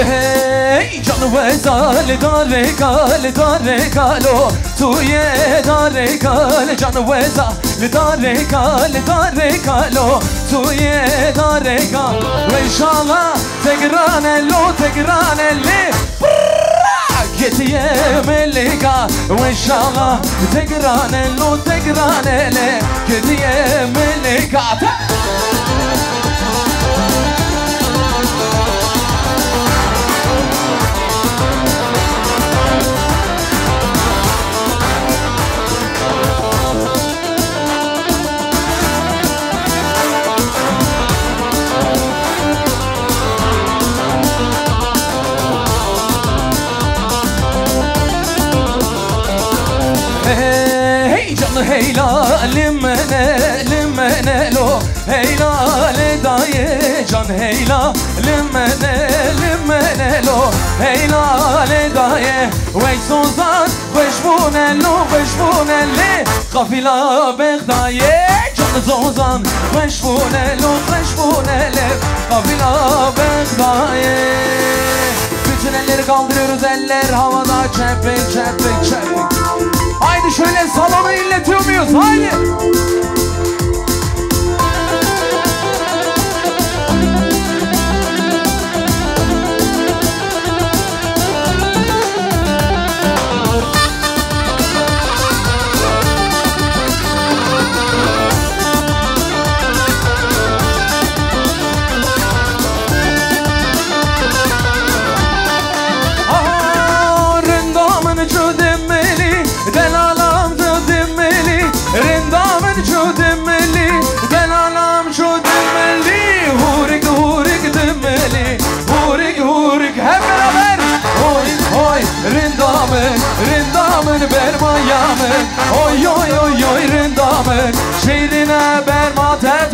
Hey canı vezale dare kalo tuye dare kale canı vezale dare kalo tuye dare kalo ve inşallah tegranelli Getiye melika ve inşallah tegranelli Getiye melika Hey canı heyla limene lo Heyla le daye can heyla limene lo Heyla le daye Veş sozan veş bunelli Kafila Begdaye canı zozan veş bunelli Kafila Begdaye Bütün elleri kaldırıyoruz eller havada çepik Haydi şöyle salonu inletiyor muyuz? Haydi! Rindamın bermayamın Oy rindamın Şehrine berma te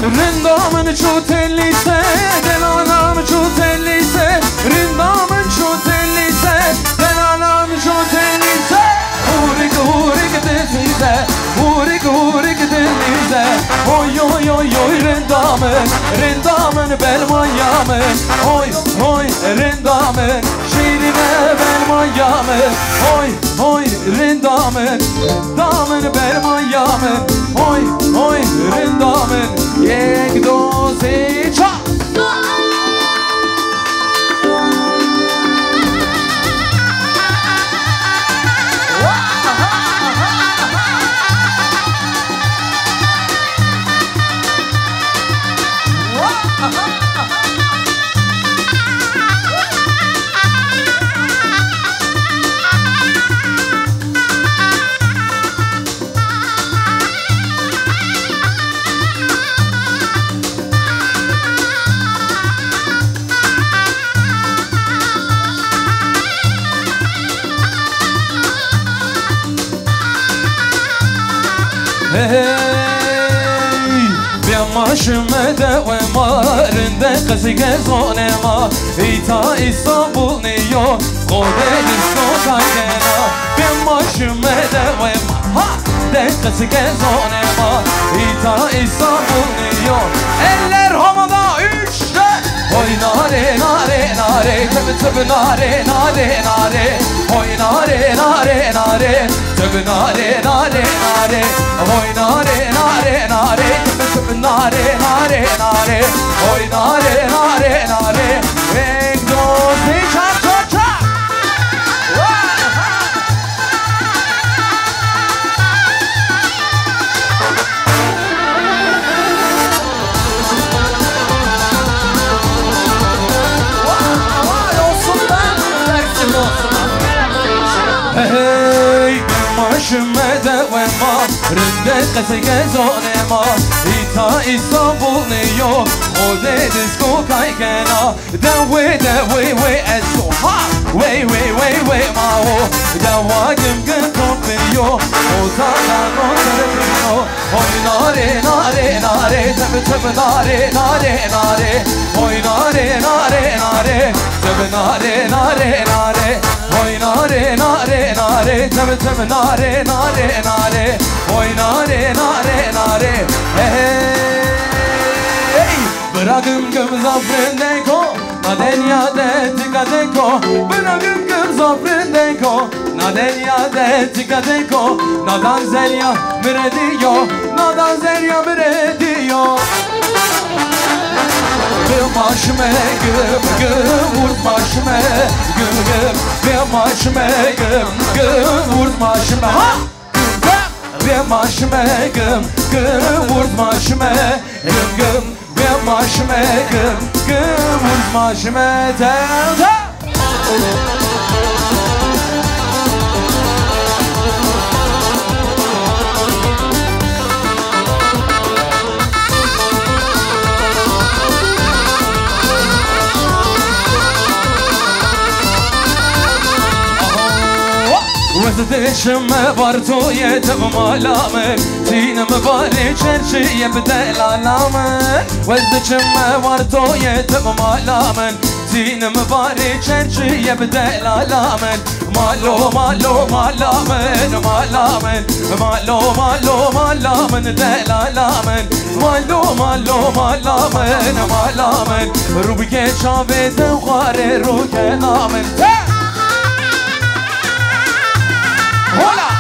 Rindamın çutellise Delanam çutellise Rindamın çutellise Delanam çutellise Hurik denize Hurik denize Oy Rindamın bermayamın Oy rindamın Şehrine bermayamın Oy rindamın bermayamın Oy rindamın Yek dozi ça Başıma devema Rinde kızıge zonema İta İstanbul niyo Kodeniz kotagena Ben başıma devema De kızıge zonema İta İstanbul niyo Eller havada 3'te Oy nare Tabi nare Oy nare Tabi nare Oy nare Tabi nare Oy nare Egzozi ça Hey başıma devema Rinde kızıge zonema İta İstanbul niyo Kodeniz kokaygena Dewe esko ha Wey mao Dewa güm yapıyor Ozandan o tarafıyor Oy nare nare nare Tabi tabi nare nare nare Oy nare nare nare Tabi nare nare nare Oy nare nare nare Tabi tabi nare nare nare Oy nare nare nare Hey Bırakın kım zafrındeko Na denyade tikadeko Bırakın kım zafrındeko Na denyade tikadeko Nadan zelya mürediyo Nadan zelya mürediyo Güm başıme güm güm Vurt başıme güm güm Güm başıme güm güm Vurt başıme ha Güm başıme güm güm Vurt başıme güm güm Güm başıme güm güm Vurt başıme güm güm وزدشم بارتو يتم علامن زينم باري چرشي بدل علامن وزدشم بارتو يتم علامن زينم باري چرشي بدل علامن مالو مالو مالامن مالامن مالو مالو مالامن دل علامن مالو مالو مالامن مالامن روبكي شابت وخاري روكي نامن Hola!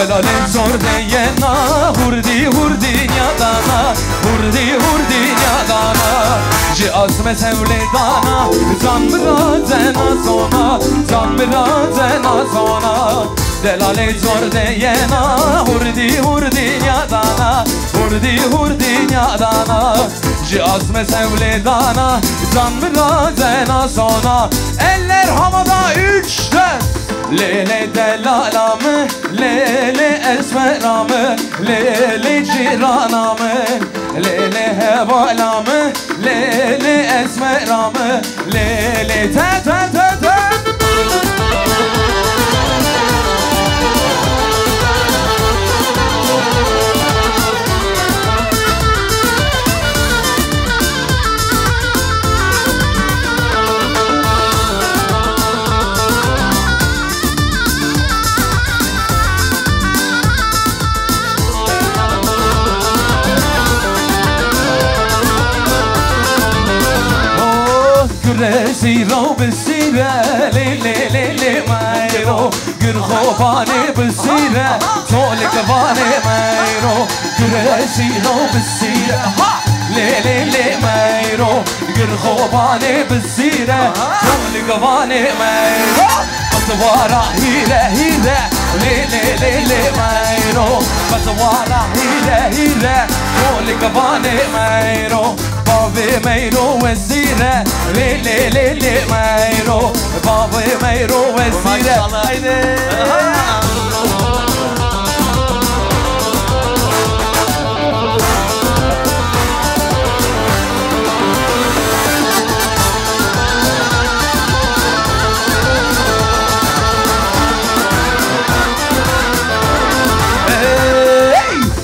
Delalim zor diyena Hurdi hurdi nyadana Hurdi hurdi nyadana Ji azme sevledana Zan mirazena zona Zan mirazena zona Delalim zor diyena Hurdi hurdi nyadana Hurdi hurdi nyadana Ji azme sevledana Zan mirazena zona Eller havada 3 4 Lele delalamı, lele esmeramı, lele ciranamı, lele hevalamı, lele esmeramı, lele te te te te. Resiro bisire le le le le mayro Gür khobane bisire Tole kavane mayro Resiro bisire le le le mayro Gür khobane bisire Tole kavane mayro Patwara hire hire le le le le mayro Patwara hire hire Tole kavane mayro Bave mayro wesire le le le le mayro Bave mayro wesire haydi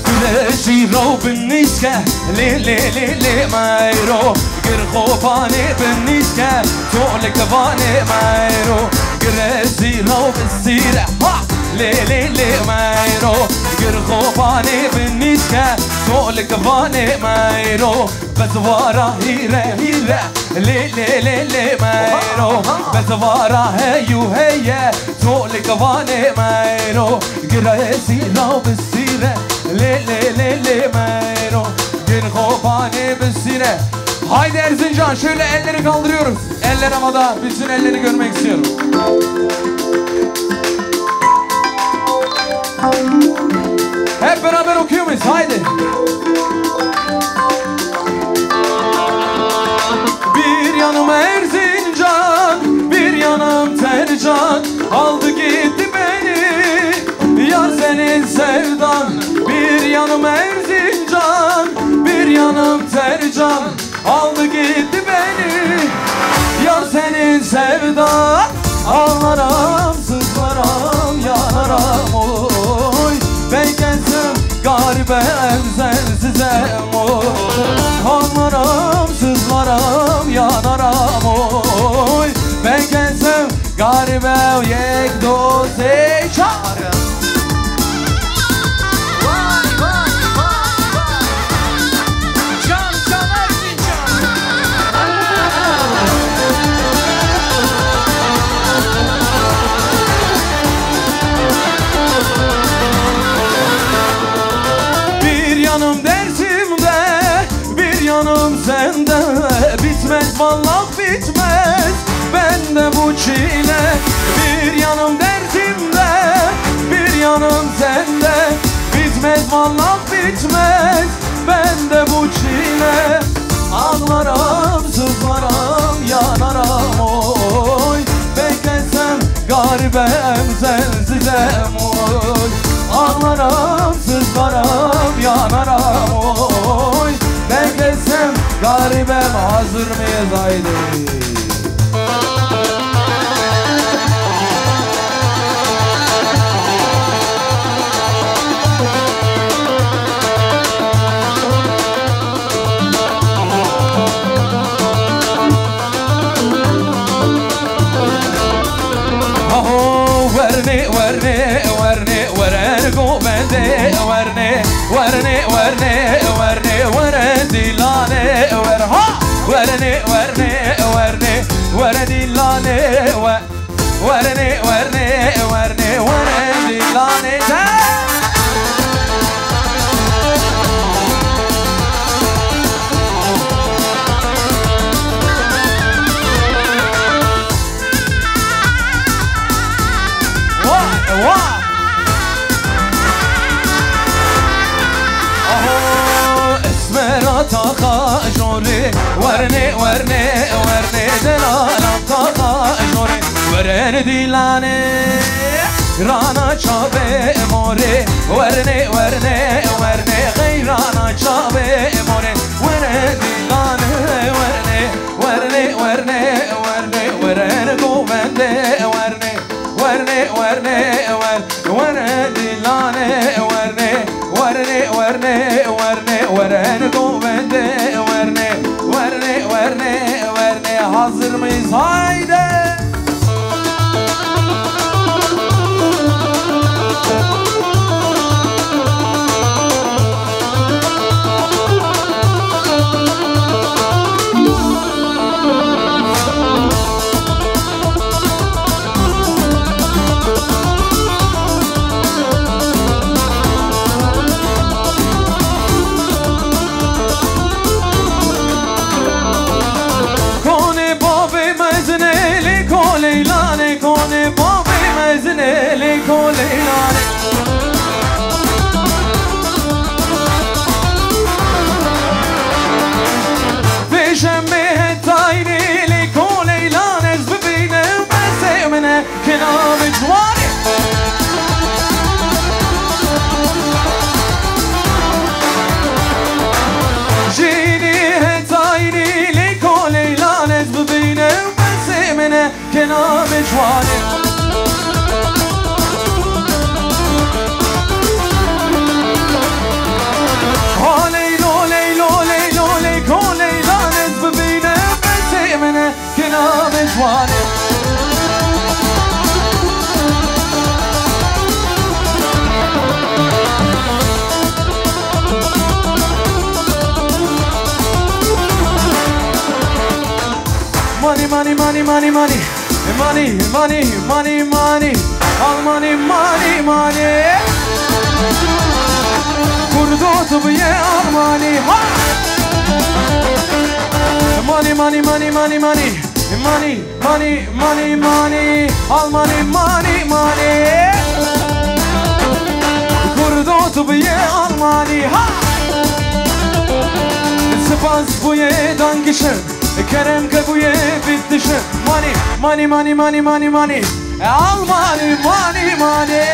Güneşiro بالنسكة لي لي لي لي مايرو غير خوفاني بالنسكة تولك فاني مايرو غير بالسيرة لي لي لي مايرو غير خوفاني بالنسكة تولك فاني مايرو بزوارة هيرة هيرة لي لي لي لي مايرو بزوارة هيو هي تولك فاني مايرو غير بالسيرة لي لي لي لي مايرو غير خوفاني بالسيرة. Haydi Erzincan, şöyle elleri kaldırıyoruz. Eller havada, bütün elleri görmek istiyorum. Hep beraber okuyor muyuz? Haydi. yanım Erzincan, bir yanım Tercan. Aldı gitti beni yar senin sevdan. Ağlarım, sızlarım, yanarım oy. Ben gelsem garibem sensizem oy. Ağlarım, sızlarım, yanarım oy. Ben gelsem garibem yek dost ey çağrım. Sende bitmez vallahi bitmez bende bu çile. Bir yanım derdimde, bir yanım sende. Bitmez vallahi bitmez bende bu çile. Ağlarım, sızlarım, yanarım oy. Beklesem garibem sensizem oy. Ağlarım, sızlarım, yanarım oy. Beklesem garibem, hazır mıyız haydi? Verni, verni, verni, verergo bende, verni, verni, verni, verni, veredilane, ver ha, verni, verni, verni, veredilane, verni, verni, verni, veredilane. Taka jori, verne verne verne delaram taka jori, verne dilane, rana chabe more, verne verne verne gayrana chabe more, verne dilane, verne verne verne verne verne go vende verne verne verne verne dilane verne verne verne verne verne go vende verne verne verne verne. Hazır mıyız haydi? Money, money, money, money, money, money, money, money, money, all money, money, money. Kurdu tubiye al money, ha. Money, money, money, money, money, money, money, money, money, all money, money, money. Kurdu tubiye al money, ha. Spas buye dankişin. Kerem kabuye bittişim. Money, money, money, money, money, money. Al money, money, money.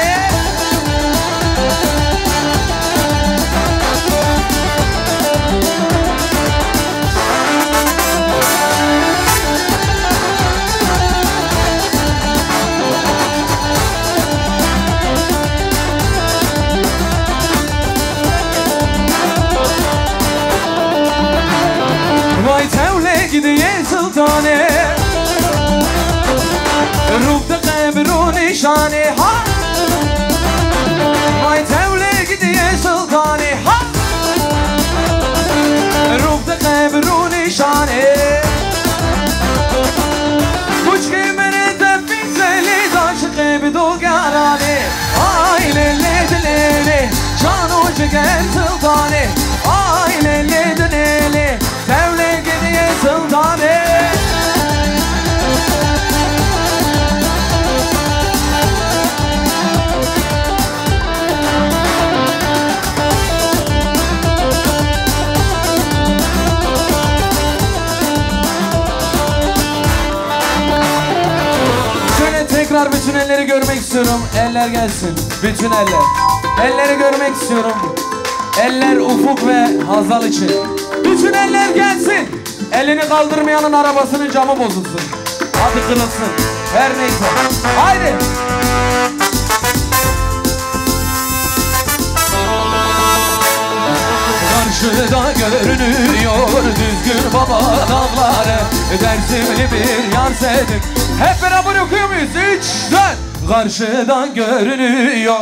sultane Ruhta qebru nişane ha May tevlik diye sultane ha Ruhta qebru nişane Kuch ke mere tefin zeli dash qebdu garane Ay lele dilele Cano ciger sultane Ay lele dilele Tevlik diye sultane Tekrar bütün elleri görmek istiyorum. Eller gelsin. Bütün eller. Elleri görmek istiyorum. Eller Ufuk ve Hazal için. Bütün eller gelsin. Elini kaldırmayanın arabasının camı bozulsun. Hadi kırılsın. Her neyse. Haydi. Karşıda görünüyor düzgün baba dağları Dersimli bir yar sevdik. Hep beraber okuyor muyuz? 3, 4 Karşıda görünüyor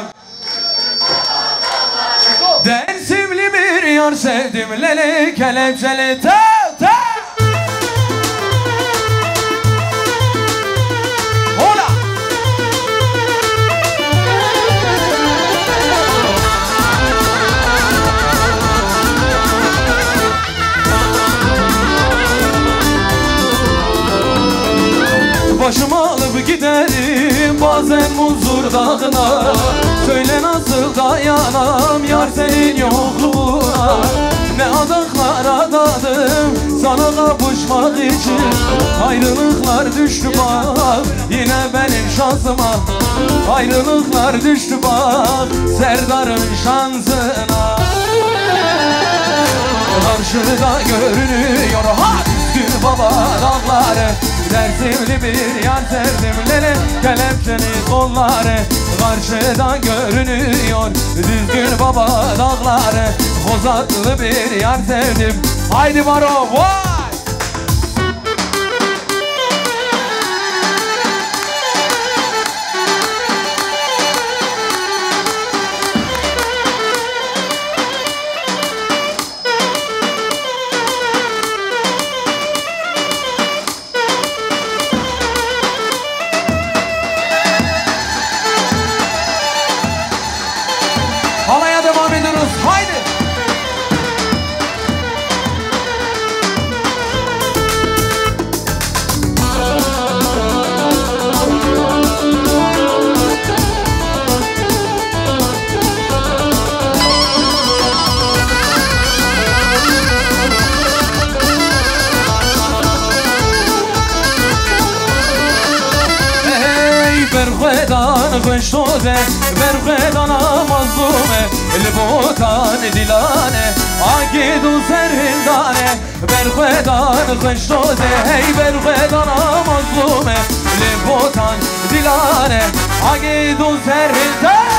Dersimli bir yar sevdim Lele kelepçeli te te Hola Başımı alıp giderim bazen Muzur dağına Söyle nasıl dayanam yar senin yokluğuna Ne adaklar adadım sana kavuşmak için Ayrılıklar düştü bak yine benim şansıma Ayrılıklar düştü bak Serdar'ın şansına Karşıda görünüyor ha düzgün baba dağları Dersimli bir yar sevdim lele kelepçeli kolları Karşıda görünüyor düzgün baba dağları Kozatlı bir yar sevdim Haydi baro vay devam ediyoruz. Haydi. برخدان خوشتوزه برخدان مظلومه لبوتان دیلانه آگید و سرهندانه برخدان خوشتوزه هی برخدان مظلومه لبوتان دیلانه آگید و سرهندانه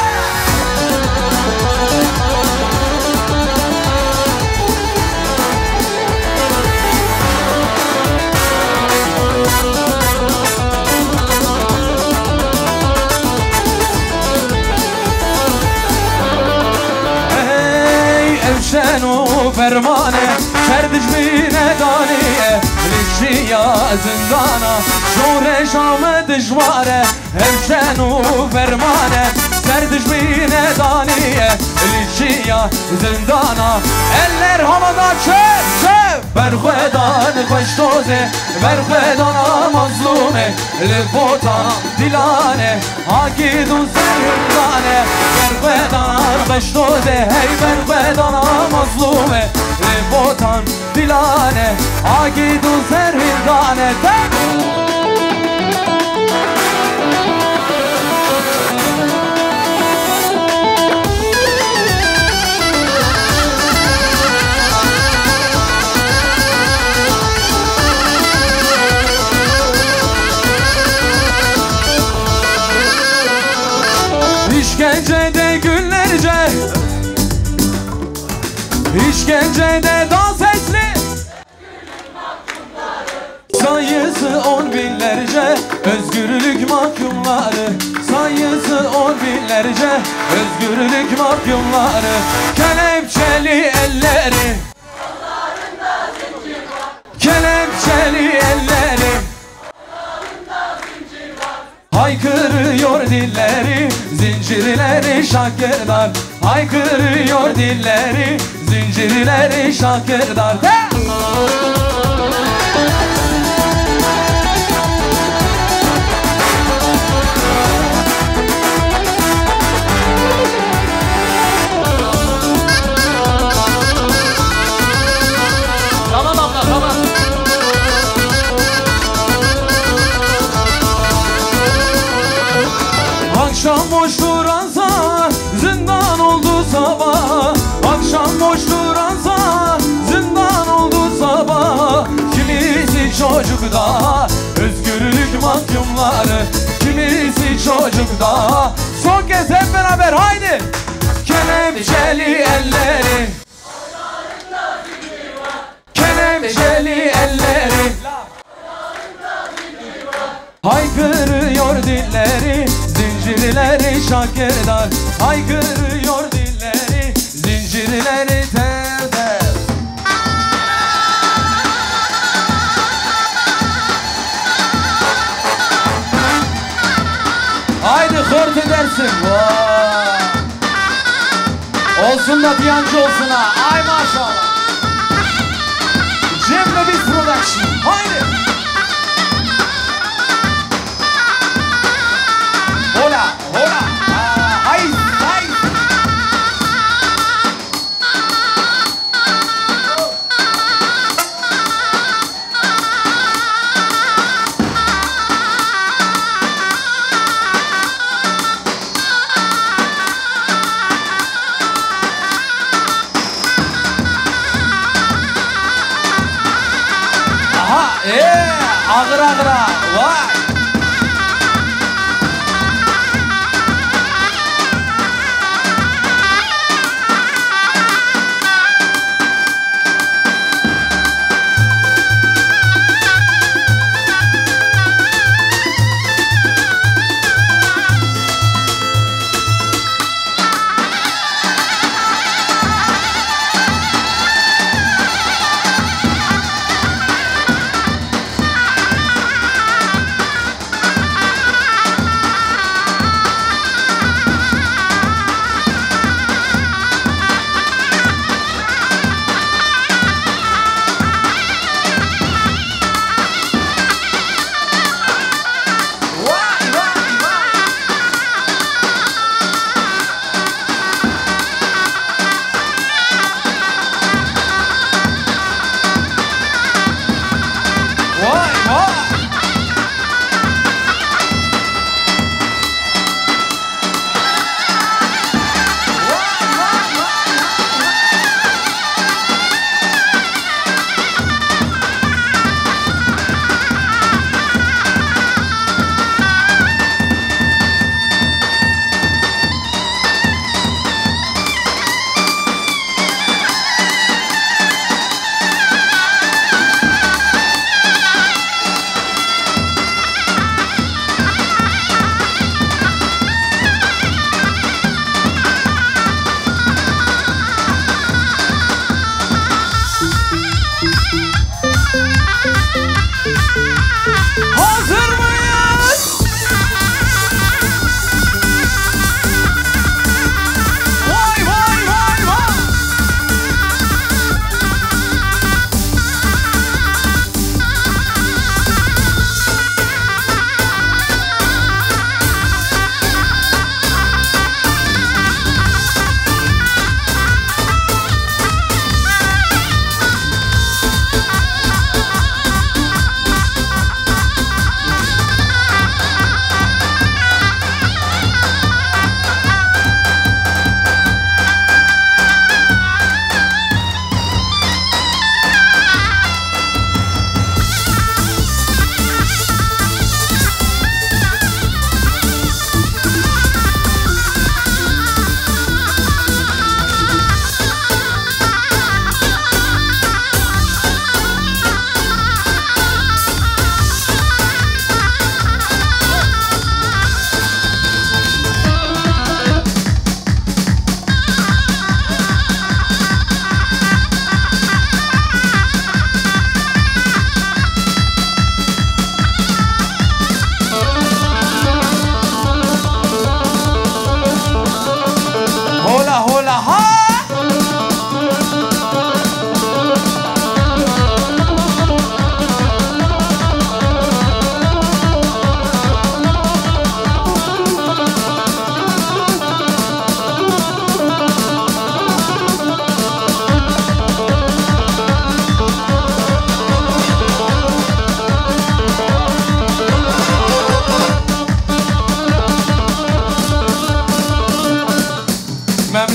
شنو فرمانه کردش بینه دانیه لیشی یا زندانه شورش آمد دشواره همشنو فرمانه کردش بینه دانیه لیشی یا زندانه eller havada çöp çöp برخدان خوشتوزه برخدان مظلومه لبوتان دیلانه آگیدون سرهندانه برخدان خوشتوزه هی برخدان مظلومه لبوتان دیلانه آگیدون سرهندانه İşkencede günlerce İşkencede dans etli Sayı Sayısı on binlerce özgürlük mahkumları, sayısı on binlerce özgürlük mahkumları. Kelepçeli elleri, kelepçeli elleri, haykırıyor dilleri, zincirleri şakırdar. Haykırıyor dilleri, zincirleri şakırdar. Tamam abla, tamam. Akşam boş duransa zindan oldu sabah. Akşam boş duransa zindan oldu sabah. Kimisi çocuk daha özgürlük mahkumları, kimisi çocuk daha. Son kez hep beraber haydi. Kelepçeli elleri, kelepçeli elleri, haykırıyor dilleri, zincirleri şakırdar. Haykırıyor dilleri, zincirleri tev tev. Haydi hort edersin. Vay. Olsun da diyancı olsun ha. Ay maşallah. Cemre Biz Production. Haydi. Hola, hola. Ay, ay. Aha, ağır ağıra. Vay.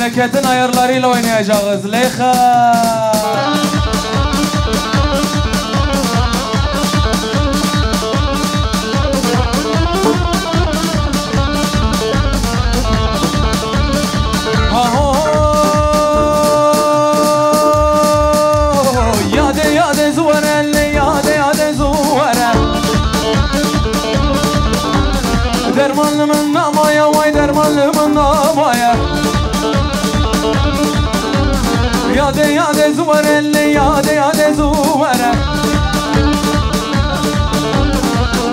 Memleketin ayarlarıyla oynayacağız. Leha. Dermanlımın namaya vay dermanlımın namaya Yade zuvarelle yade zuvara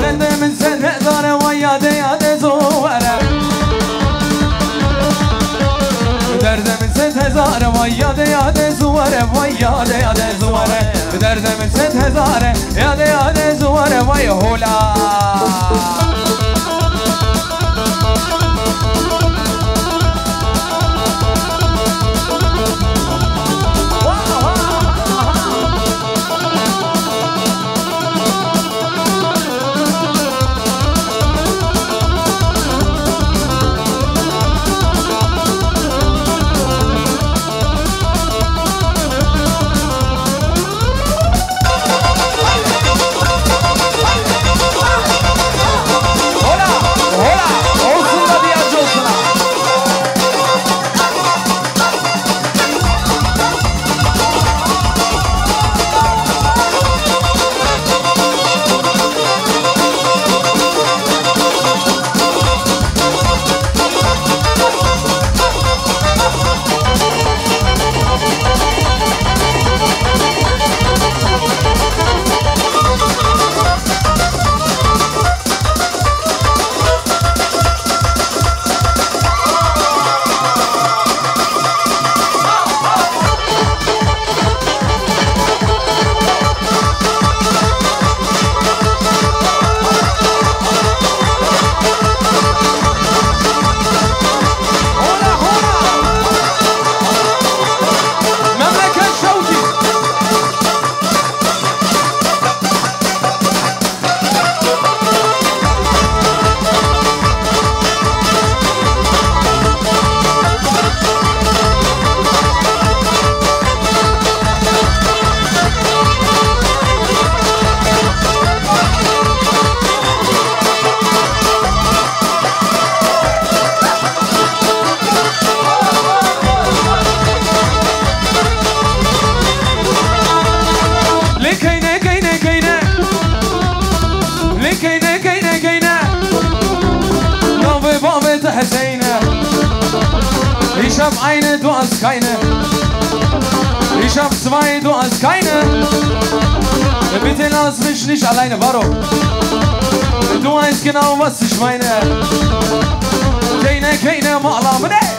Dendemin sen hezare vay yade zuvara Derdemin sen hezare vay yade zuvara vay yade zuvara Derdemin sen hezare yade zuvara vay hola Ich hab eine, du hast keine. Ich hab zwei, du hast keine. Bitte lass mich nicht alleine, warum? Du weißt genau, was ich meine. Keine, ma'la,